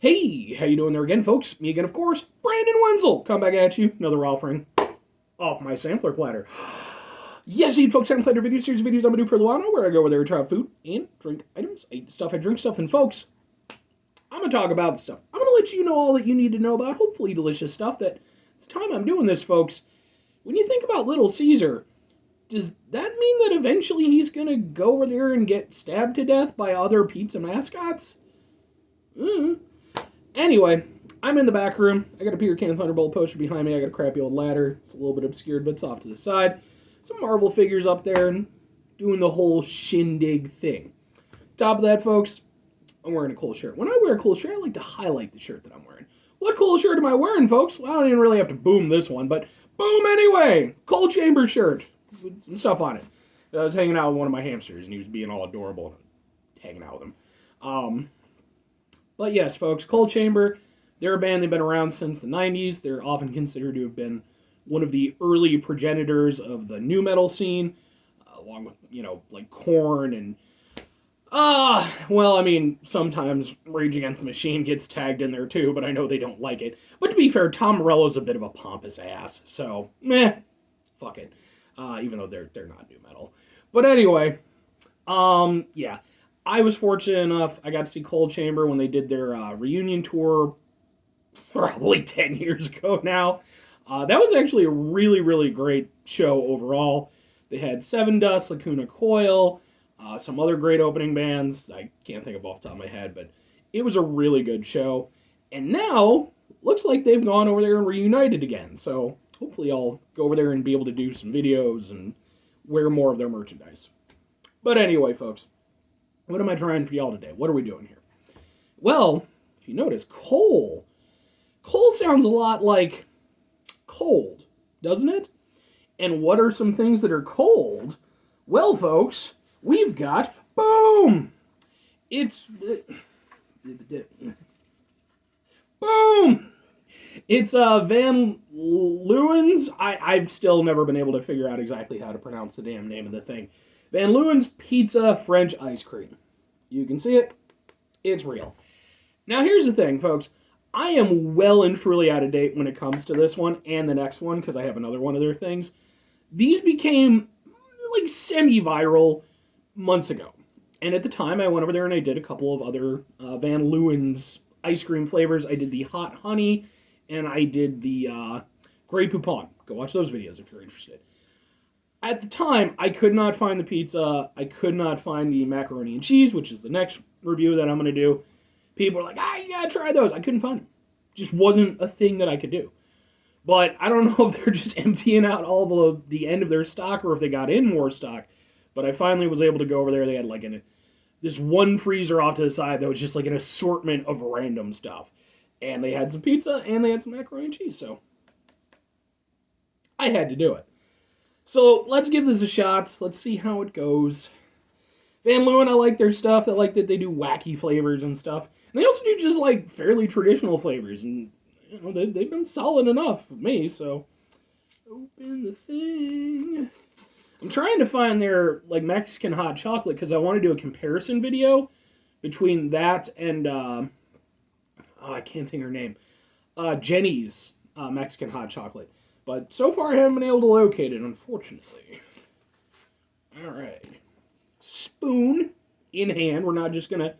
Hey, how you doing there again, folks? Me again, of course, Brandon Wenzel. Come back at you, another offering off my sampler platter. Yes, eat folks, sampler platter video series of videos I'm gonna do for a while now, where I go over there and try out food and drink items. I eat stuff, I drink stuff, and folks, I'm gonna talk about the stuff. I'm gonna let you know all that you need to know about hopefully delicious stuff. That at the time I'm doing this, folks, when you think about Little Caesar, does that mean that eventually he's gonna go over there and get stabbed to death by other pizza mascots? Anyway, I'm in the back room. I got a Peter Can Thunderbolt poster behind me. I got a crappy old ladder. It's a little bit obscured, but it's off to the side. Some Marvel figures up there and doing the whole shindig thing. Top of that, folks, I'm wearing a cool shirt. When I wear a cool shirt, I like to highlight the shirt that I'm wearing. What cool shirt am I wearing, folks? Well, I don't even really have to boom this one, but boom anyway! Cold Chamber shirt with some stuff on it. I was hanging out with one of my hamsters, and he was being all adorable and hanging out with him. But yes, folks, Cold Chamber, they're a band. They've been around since the 90s. They're often considered to have been one of the early progenitors of the nu metal scene, along with, like Korn and, well, I mean, sometimes Rage Against the Machine gets tagged in there too, but I know they don't like it. But to be fair, Tom Morello's a bit of a pompous ass, so, meh, fuck it. Even though they're not nu metal. But anyway, yeah. I was fortunate enough, I got to see Cold Chamber when they did their reunion tour probably 10 years ago now. That was actually a really, really great show overall. They had Seven Dust, Lacuna Coil, some other great opening bands. I can't think of off the top of my head, but it was a really good show. And now, looks like they've gone over there and reunited again. So hopefully I'll go over there and be able to do some videos and wear more of their merchandise. But anyway, folks. What am I trying for y'all today? What are we doing here? Well, if you notice, coal. Coal sounds a lot like cold, doesn't it? And what are some things that are cold? Well, folks, we've got boom! It's... boom! It's Van Leeuwen's... I've still never been able to figure out exactly how to pronounce the damn name of the thing. Van Leeuwen's Pizza French Ice Cream. You can see it. It's real. Now, here's the thing, folks. I am well and truly out of date when it comes to this one and the next one, because I have another one of their things. These became, like, semi-viral months ago. And at the time, I went over there and I did a couple of other Van Leeuwen's ice cream flavors. I did the Hot Honey, and I did the Grey Poupon. Go watch those videos if you're interested. At the time, I could not find the pizza. I could not find the macaroni and cheese, which is the next review that I'm going to do. People were like, you got to try those. I couldn't find them. Just wasn't a thing that I could do. But I don't know if they're just emptying out all the end of their stock or if they got in more stock. But I finally was able to go over there. They had like this one freezer off to the side that was just like an assortment of random stuff. And they had some pizza and they had some macaroni and cheese. So I had to do it. So, let's give this a shot. Let's see how it goes. Van Leeuwen, I like their stuff. I like that they do wacky flavors and stuff. And they also do just, like, fairly traditional flavors. And, they've been solid enough for me, so... Open the thing. I'm trying to find their, like, Mexican hot chocolate, because I want to do a comparison video between that and, I can't think of her name. Jenny's Mexican hot chocolate. But so far I haven't been able to locate it, unfortunately. Alright. Spoon in hand. We're not just gonna...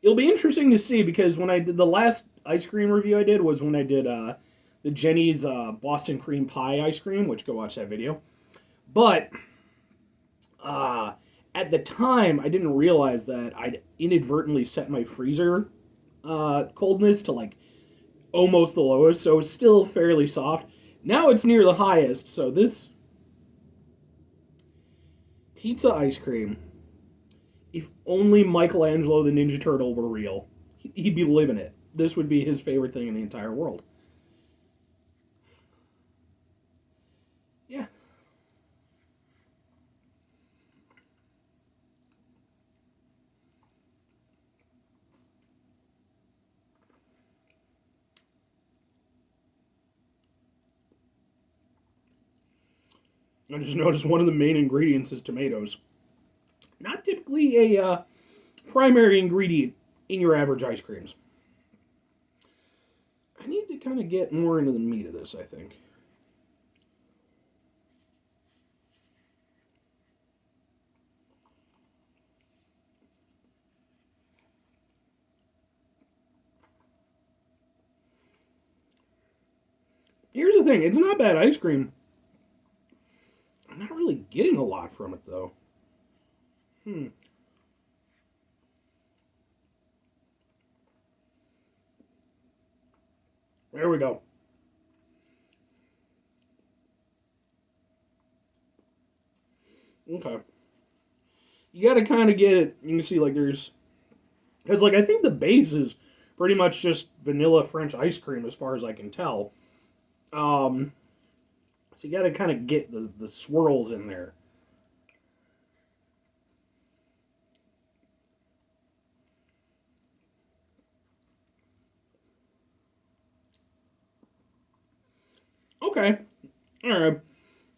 It'll be interesting to see, because when I did the last ice cream review I did was when I did the Jenny's Boston Cream Pie ice cream, which go watch that video. But at the time, I didn't realize that I'd inadvertently set my freezer coldness to like almost the lowest, so it's still fairly soft. Now it's near the highest, so this pizza ice cream, if only Michelangelo the Ninja Turtle were real, he'd be living it. This would be his favorite thing in the entire world. Yeah. I just noticed one of the main ingredients is tomatoes. Not typically a primary ingredient in your average ice creams. kind of get more into the meat of this, I think. Here's the thing, it's not bad ice cream. I'm not really getting a lot from it, though. Hmm. There we go. Okay. You got to kind of get it. You can see, like, there's. Because, like, I think the base is pretty much just vanilla French ice cream, as far as I can tell. Um, so you got to kind of get the swirls in there. Okay. All right.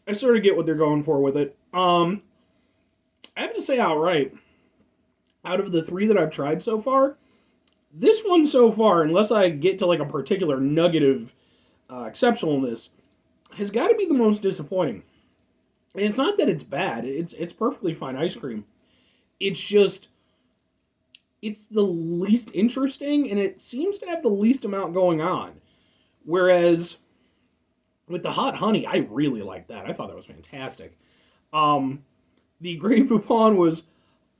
I sort of get what they're going for with it. I have to say outright, out of the three that I've tried so far, this one so far, unless I get to like a particular nugget of exceptionalness, has got to be the most disappointing. And it's not that it's bad; it's perfectly fine ice cream. It's just it's the least interesting, and it seems to have the least amount going on. Whereas with the hot honey, I really liked that. I thought that was fantastic. Um, the Grey Poupon was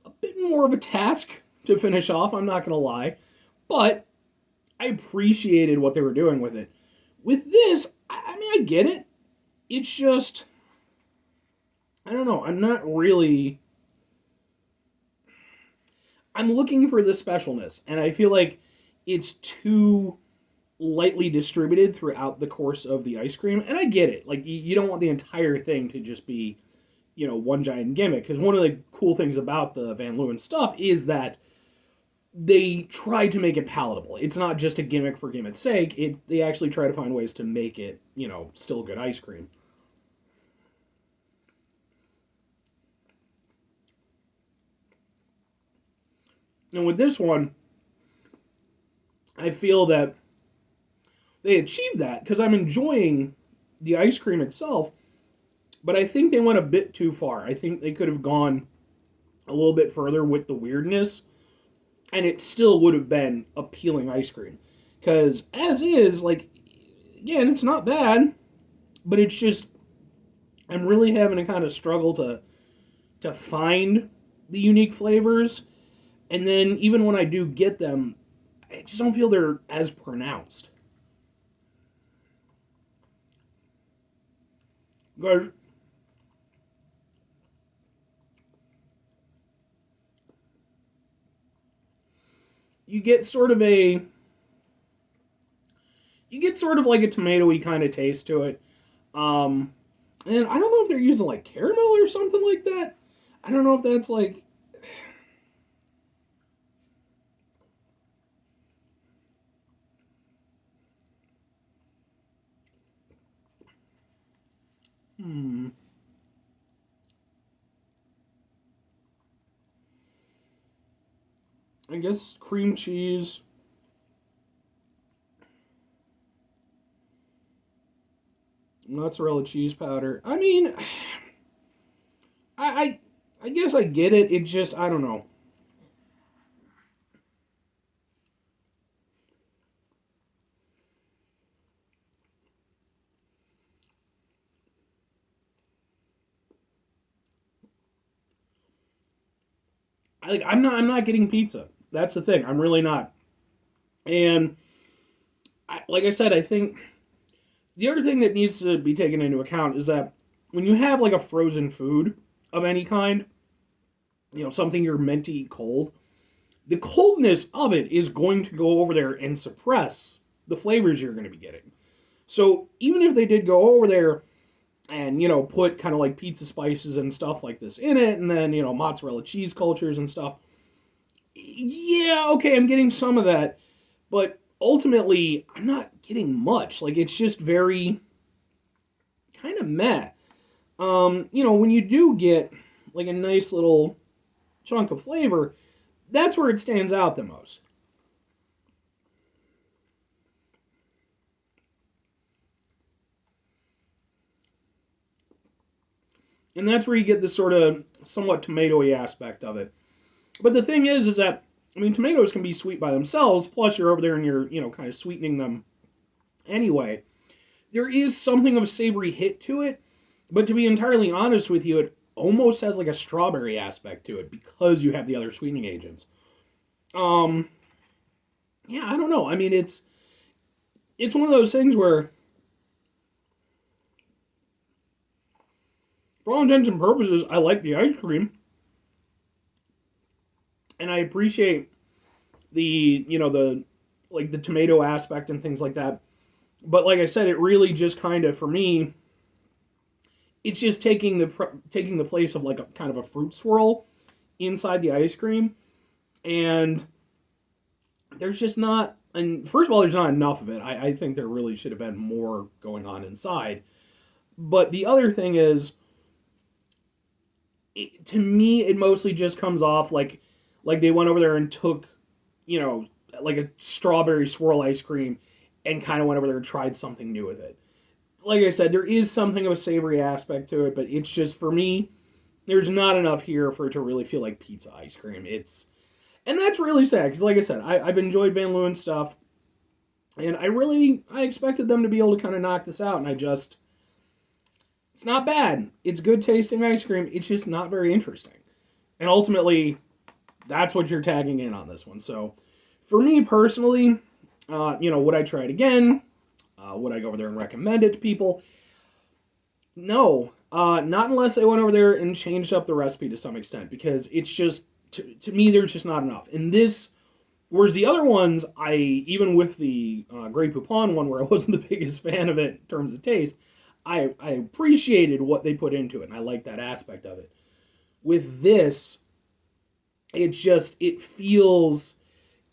a bit more of a task to finish off. I'm not gonna lie, but I appreciated what they were doing with it. With this, I mean, I get it. It's just I don't know. I'm not really. I'm looking for the specialness, and I feel like it's too lightly distributed throughout the course of the ice cream. And I get it. Like you don't want the entire thing to just be, one giant gimmick. Because one of the cool things about the Van Leeuwen stuff is that they try to make it palatable. It's not just a gimmick for gimmick's sake. They actually try to find ways to make it, still good ice cream. And with this one, I feel that they achieved that because I'm enjoying the ice cream itself, but I think they went a bit too far. I think they could have gone a little bit further with the weirdness, and it still would have been appealing ice cream. Because as is, like, again, it's not bad, but it's just I'm really having to kind of struggle to find the unique flavors, and then even when I do get them, I just don't feel they're as pronounced. Because you get sort of a you get sort of like a tomatoey kind of taste to it. Um, and I don't know if they're using like caramel or something like that. I don't know if that's like hmm. I guess cream cheese, mozzarella cheese powder. I mean, I I, I guess I get it. It just I don't know. I'm not getting pizza. That's the thing. I'm really not. And like I said, I think the other thing that needs to be taken into account is that when you have like a frozen food of any kind, something you're meant to eat cold, the coldness of it is going to go over there and suppress the flavors you're going to be getting. So even if they did go over there and put kind of like pizza spices and stuff like this in it, and then mozzarella cheese cultures and stuff, yeah, okay, I'm getting some of that, but ultimately I'm not getting much. Like it's just very kind of meh. When you do get like a nice little chunk of flavor, that's where it stands out the most. And that's where you get this sort of somewhat tomatoey aspect of it. But the thing is that, I mean, tomatoes can be sweet by themselves, plus you're over there and you're, kind of sweetening them anyway. There is something of a savory hit to it, but to be entirely honest with you, it almost has like a strawberry aspect to it because you have the other sweetening agents. Yeah, I don't know. I mean, it's one of those things where, for all intents and purposes, I like the ice cream, and I appreciate the tomato aspect and things like that. But like I said, it really just kind of, for me, it's just taking the place of like a kind of a fruit swirl inside the ice cream, and there's just not. And first of all, there's not enough of it. I think there really should have been more going on inside. But the other thing is, to me, it mostly just comes off like they went over there and took, like a strawberry swirl ice cream and kind of went over there and tried something new with it. Like I said, there is something of a savory aspect to it, but it's just, for me, there's not enough here for it to really feel like pizza ice cream. And that's really sad, because like I said, I've enjoyed Van Leeuwen stuff, and I expected them to be able to kind of knock this out, and it's not bad. It's good tasting ice cream, it's just not very interesting. And ultimately, that's what you're tagging in on this one. So, for me personally, would I try it again? Would I go over there and recommend it to people? No, not unless they went over there and changed up the recipe to some extent, because it's just, to me, there's just not enough. And this, whereas the other ones, even with the Grey Poupon one, where I wasn't the biggest fan of it in terms of taste, I appreciated what they put into it, and I liked that aspect of it. With this, it feels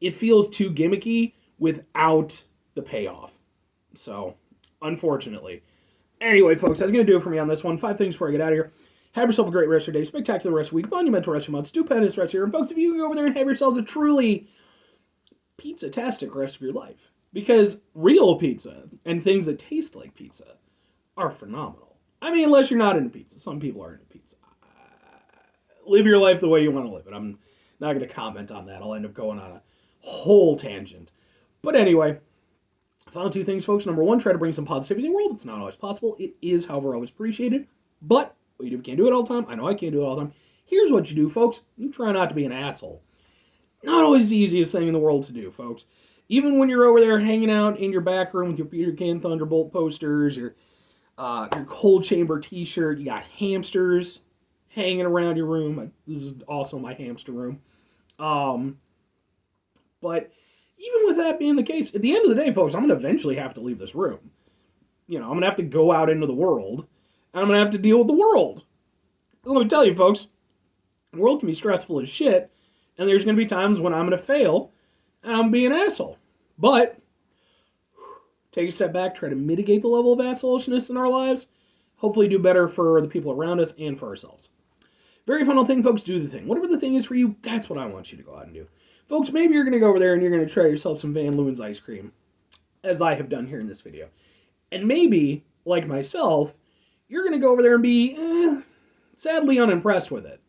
too gimmicky without the payoff. So, unfortunately. Anyway, folks, that's going to do it for me on this one. 5 things before I get out of here. Have yourself a great rest of your day, spectacular rest of the week, monumental rest of your month, stupendous rest of your year. And folks, if you can go over there and have yourselves a truly pizza-tastic rest of your life. Because real pizza and things that taste like pizza are phenomenal. I mean, unless you're not into pizza. Some people are into pizza. Live your life the way you want to live it. I'm not going to comment on that. I'll end up going on a whole tangent. But anyway, final 2 things, folks. Number 1, try to bring some positivity in the world. It's not always possible. It is, however, always appreciated. But what you do, can't do it all the time. I know I can't do it all the time. Here's what you do, folks. You try not to be an asshole. Not always the easiest thing in the world to do, folks. Even when you're over there hanging out in your back room with your Peter Can Thunderbolt posters, your Cold Chamber t-shirt, you got hamsters hanging around your room. This is also my hamster room. But even with that being the case, at the end of the day, folks, I'm going to eventually have to leave this room. I'm going to have to go out into the world, and I'm going to have to deal with the world. Let me tell you, folks, the world can be stressful as shit, and there's going to be times when I'm going to fail, and I'm going to be an asshole. But take a step back, try to mitigate the level of assholishness in our lives, hopefully do better for the people around us and for ourselves. Very final thing, folks, do the thing. Whatever the thing is for you, that's what I want you to go out and do. Folks, maybe you're going to go over there and you're going to try yourself some Van Leeuwen's ice cream, as I have done here in this video. And maybe, like myself, you're going to go over there and be, sadly unimpressed with it.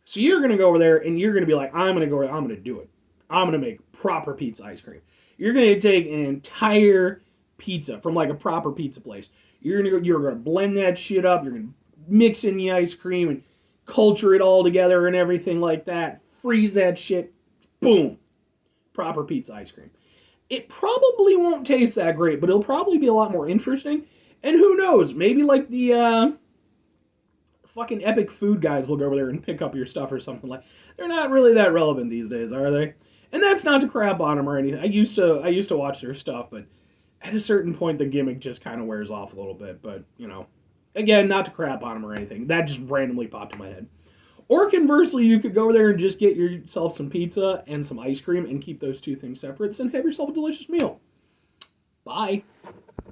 So you're going to go over there and you're going to be like, I'm going to do it. I'm going to make proper pizza ice cream. You're going to take an entire pizza from like a proper pizza place. You're going to blend that shit up. You're going to mix in the ice cream and culture it all together and everything like that. Freeze that shit. Boom. Proper pizza ice cream. It probably won't taste that great, but it'll probably be a lot more interesting. And who knows? Maybe like the fucking Epic Food guys will go over there and pick up your stuff or something like. They're not really that relevant these days, are they? And that's not to crap on them or anything. I used to watch their stuff, but at a certain point the gimmick just kind of wears off a little bit. But again, not to crap on them or anything. That just randomly popped in my head. Or conversely, you could go over there and just get yourself some pizza and some ice cream and keep those 2 things separate and have yourself a delicious meal. Bye.